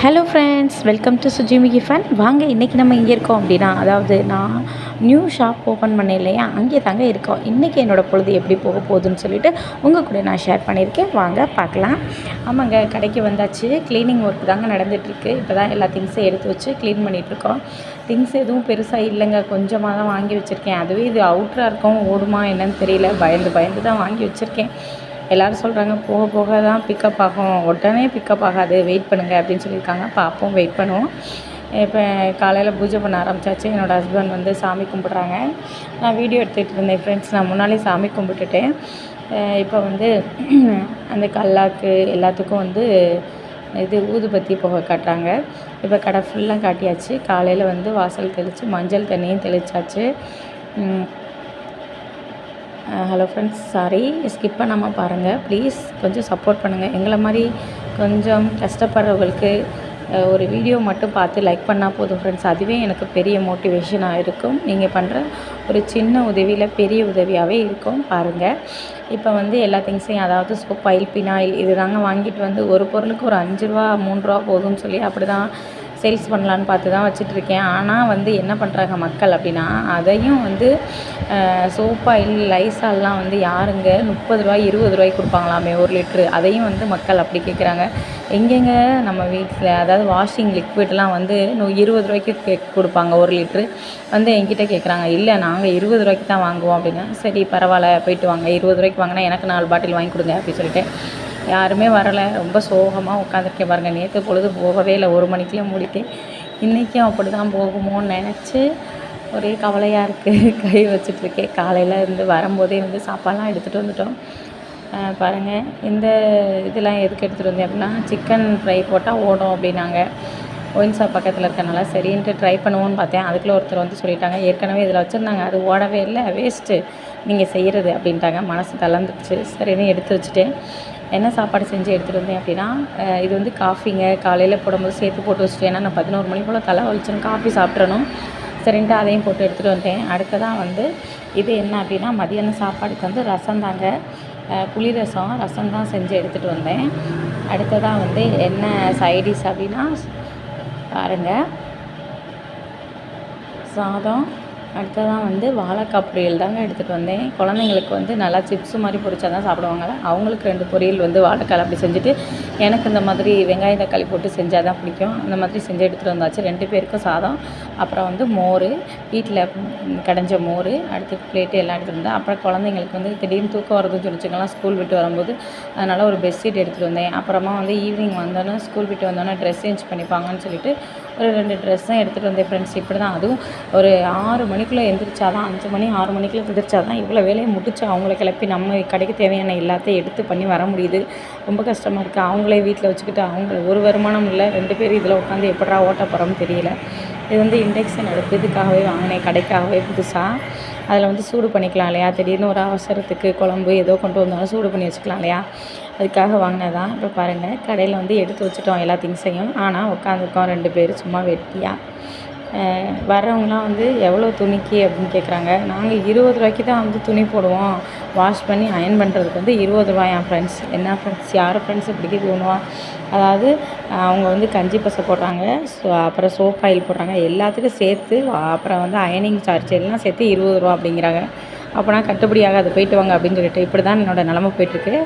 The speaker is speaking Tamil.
Hello friends, welcome to Sujimiki fun. வாங்க இன்றைக்கி நம்ம எங்கே இருக்கோம் அப்படின்னா, அதாவது நான் நியூ ஷாப் ஓப்பன் பண்ணேன் இல்லையா, அங்கே தாங்க இருக்கோம். இன்றைக்கி என்னோடய பொழுது எப்படி போக போகுதுன்னு சொல்லிட்டு உங்கள் கூட நான் ஷேர் பண்ணியிருக்கேன். வாங்க பார்க்கலாம். ஆமாங்க, கடைக்கு வந்தாச்சு. க்ளீனிங் ஒர்க் தாங்க நடந்துகிட்ருக்கு. இப்போ தான் எல்லா திங்ஸையும் எடுத்து வச்சு க்ளீன் பண்ணிகிட்ருக்கோம். திங்ஸ் எதுவும் பெருசாக இல்லைங்க, கொஞ்சமாக தான் வாங்கி வச்சுருக்கேன். அதுவே இது அவுட்டராக இருக்கும், ஓடுமா என்னன்னு தெரியல. பயந்து தான் வாங்கி வச்சுருக்கேன். எல்லோரும் சொல்கிறாங்க போக போக தான் பிக்கப் ஆகும், உடனே பிக்கப் ஆகாது, வெயிட் பண்ணுங்கள் அப்படின்னு சொல்லியிருக்காங்க. பார்ப்போம், வெயிட் பண்ணுவோம். இப்போ காலையில் பூஜை பண்ண ஆரம்பித்தாச்சு. என்னோடய ஹஸ்பண்ட் வந்து சாமி கும்பிட்றாங்க. நான் வீடியோ எடுத்துகிட்டு இருந்தேன் ஃப்ரெண்ட்ஸ். நான் முன்னாலே சாமி கும்பிட்டுட்டேன். இப்போ வந்து அந்த கல்லாக்கு எல்லாத்துக்கும் வந்து இது ஊதுபத்தி புகை காட்டுறாங்க. இப்போ கடை ஃபுல்லாக காட்டியாச்சு. காலையில் வந்து வாசல் தெளித்து மஞ்சள் தண்ணியும் தெளித்தாச்சு. ஹலோ ஃப்ரெண்ட்ஸ், சாரி ஸ்கிப் பண்ணாமல் பாருங்கள் ப்ளீஸ். கொஞ்சம் சப்போர்ட் பண்ணுங்கள். எங்களை மாதிரி கொஞ்சம் கஷ்டப்படுறவங்களுக்கு ஒரு வீடியோ மட்டும் பார்த்து லைக் பண்ணால் போதும் ஃப்ரெண்ட்ஸ். அதுவே எனக்கு பெரிய மோட்டிவேஷனாக இருக்கும். நீங்கள் பண்ணுற ஒரு சின்ன உதவியில் பெரிய உதவியாகவே இருக்கும். பாருங்கள், இப்போ வந்து எல்லா திங்ஸையும், அதாவது சோப் ஆயில், பினாயில் இது தாங்க வாங்கிட்டு வந்து ஒரு பொருளுக்கு ஒரு 5 ரூபா 3 ரூபா போதும்னு சொல்லி அப்படி தான் சேல்ஸ் பண்ணலான்னு பார்த்து தான் வச்சிட்ருக்கேன். ஆனால் வந்து என்ன பண்ணுறாங்க மக்கள் அப்படின்னா, அதையும் வந்து சோப் ஆயில், லைசால்லாம் வந்து யாருங்க 30 ரூபா 20 ரூபாய்க்கு கொடுப்பாங்களாமே 1 லிட்ரு. அதையும் வந்து மக்கள் அப்படி கேட்குறாங்க. எங்கெங்க நம்ம வீட்டில், அதாவது வாஷிங் லிக்விட்லாம் வந்து 20 ரூபாய்க்கு கொடுப்பாங்க 1 லிட்ரு. வந்து என்கிட்ட கேட்குறாங்க, இல்லை நாங்கள் 20 ரூபாய்க்கு தான் வாங்குவோம் அப்படின்னா. சரி பரவாயில்ல, போயிட்டு வாங்க. 20 ரூபாய்க்கு வாங்கினா எனக்கு 4 பாட்டில் வாங்கி கொடுங்க அப்படின்னு சொல்லிட்டு யாருமே வரலை. ரொம்ப சோகமாக உட்காந்துருக்கேன் பாருங்கள். நேற்று பொழுது போகவே இல்லை, 1 மணிக்கெலாம் மூடிட்டேன். இன்றைக்கும் அப்படி தான் போகுமோன்னு நினச்சி ஒரே கவலையாக இருக்குது. கை வச்சிட்ருக்கேன். காலையில் இருந்து வரும்போதே வந்து சாப்பாடெலாம் எடுத்துகிட்டு வந்துட்டோம். பாருங்கள், இந்த இதெல்லாம் எதுக்கு எடுத்துகிட்டு வந்தேன் அப்படின்னா, சிக்கன் ஃப்ரை போட்டால் ஓடும் அப்படின்னாங்க. ஒயின் ஷாப் பக்கத்தில் இருக்கனால சரின்ட்டு ட்ரை பண்ணுவோன்னு பார்த்தேன். அதுக்குள்ளே ஒருத்தர் வந்து சொல்லிட்டாங்க, ஏற்கனவே இதில் வச்சுருந்தாங்க, அது ஓடவே இல்லை, வேஸ்ட்டு நீங்கள் செய்கிறது அப்படின்ட்டாங்க. மனசு தளர்ந்துடுச்சு. சரின்னு எடுத்து வச்சுட்டேன். என்ன சாப்பாடு செஞ்சு எடுத்துகிட்டு வந்தேன் அப்படின்னா, இது வந்து காஃபிங்க. காலையில் போடும்போது சேர்த்து போட்டு வச்சுட்டேன். ஏன்னா நான் 11 மணி போல் தலை வலிச்சுன்னு காஃபி சாப்பிட்றணும். சரின்ட்டு அதையும் போட்டு எடுத்துகிட்டு வந்தேன். அடுத்ததான் வந்து இது என்ன அப்படின்னா, மதியானம் சாப்பாடுக்கு வந்து ரசம் தாங்க. புளி ரசம் தான் செஞ்சு எடுத்துகிட்டு வந்தேன். அடுத்ததாக வந்து என்ன சைடிஷ் அப்படின்னா பாருங்கள், சாதம். அடுத்ததான் வந்து வாழைக்காய் பொரியல் தாங்க எடுத்துகிட்டு வந்தேன். குழந்தைங்களுக்கு வந்து நல்லா சிப்ஸு மாதிரி பொரிச்சா தான் சாப்பிடுவாங்க. அவங்களுக்கு 2 பொரியல் வந்து வாழைக்காய் அப்படி செஞ்சுட்டு, எனக்கு இந்த மாதிரி வெங்காயம் தக்காளி போட்டு செஞ்சால் தான் பிடிக்கும். அந்த மாதிரி செஞ்சு எடுத்துகிட்டு வந்தாச்சு. 2 பேருக்கும் சாதம், அப்புறம் வந்து மோர், வீட்டில் கடைஞ்ச மோர், அடுத்து பிளேட்டு எல்லாம் எடுத்துகிட்டு வந்தேன். அப்புறம் குழந்தைங்களுக்கு வந்து திடீர்னு தூக்கம் வருதுன்னு சொல்லிச்சுக்கலாம் ஸ்கூல் விட்டு வரும்போது. அதனால் ஒரு பெட்ஷீட் எடுத்துகிட்டு வந்தேன். அப்புறமா வந்து ஈவினிங் வந்தோன்னே, ஸ்கூல் விட்டு வந்தோன்னே ட்ரெஸ் சேஞ்ச் பண்ணிப்பாங்கன்னு சொல்லிட்டு ஒரு 2 ட்ரெஸ் தான் எடுத்துகிட்டு வந்தேன் ஃப்ரெண்ட்ஸ். இப்படி தான், அதுவும் ஒரு 6 மணிக்குள்ளே எந்திரிச்சா தான், 5 மணி 6 மணிக்குள்ளே எந்திரிச்சா தான் இவ்வளோ வேலையை முடிச்சு அவங்கள கிளப்பி நம்ம கடைக்கு தேவையான எல்லாத்தையும் எடுத்து பண்ணி வர முடியுது. ரொம்ப கஷ்டமாக இருக்குது. அவங்களே வீட்டில் வச்சுக்கிட்டு அவங்க ஒரு வருமானம் இல்லை, 2 பேர் இதில் உட்காந்து எப்படா ஓட்ட போகிறோம்னு தெரியல. இது வந்து இண்டக்ஷன் அடுப்பு. இதுக்காகவே வாங்கினேன், கடைக்காகவே புதுசாக. அதில் வந்து சூடு பண்ணிக்கலாம் இல்லையா, திடீர்னு ஒரு அவசரத்துக்கு குழம்பு ஏதோ கொண்டு வந்தாலும் சூடு பண்ணி வச்சுக்கலாம் இல்லையா, அதுக்காக வாங்கினதான். இப்போ பாருங்கள், கடையில் வந்து எடுத்து வச்சுட்டோம் எல்லா திங்ஸையும். ஆனால் உட்காந்துருக்கோம் 2 பேர் சும்மா வெட்டியாக. வர்றவங்களாம் வந்து எவ்வளோ துணிக்கு அப்படின்னு கேட்குறாங்க. நாங்கள் 20 ரூபாய்க்கு தான் வந்து துணி போடுவோம். வாஷ் பண்ணி அயர்ன் பண்ணுறதுக்கு வந்து 20 ரூபாயாம் ஃப்ரெண்ட்ஸ். என்ன ஃப்ரெண்ட்ஸ், யார் ஃப்ரெண்ட்ஸ் இப்படிக்கி தோணுவா? அதாவது அவங்க வந்து கஞ்சி பசை போடுறாங்க, அப்புறம் சோப் ஆயில் போடுறாங்க, எல்லாத்துக்கும் சேர்த்து, அப்புறம் வந்து அயனிங் சார்ஜ் எல்லாம் சேர்த்து 20 ரூபா அப்படிங்கிறாங்க. அப்போனா கட்டுப்படி ஆகாது, போயிட்டு வாங்க அப்படின்னு சொல்லிட்டு. இப்படி தான் என்னோடய நிலமை போயிட்டுருக்கு.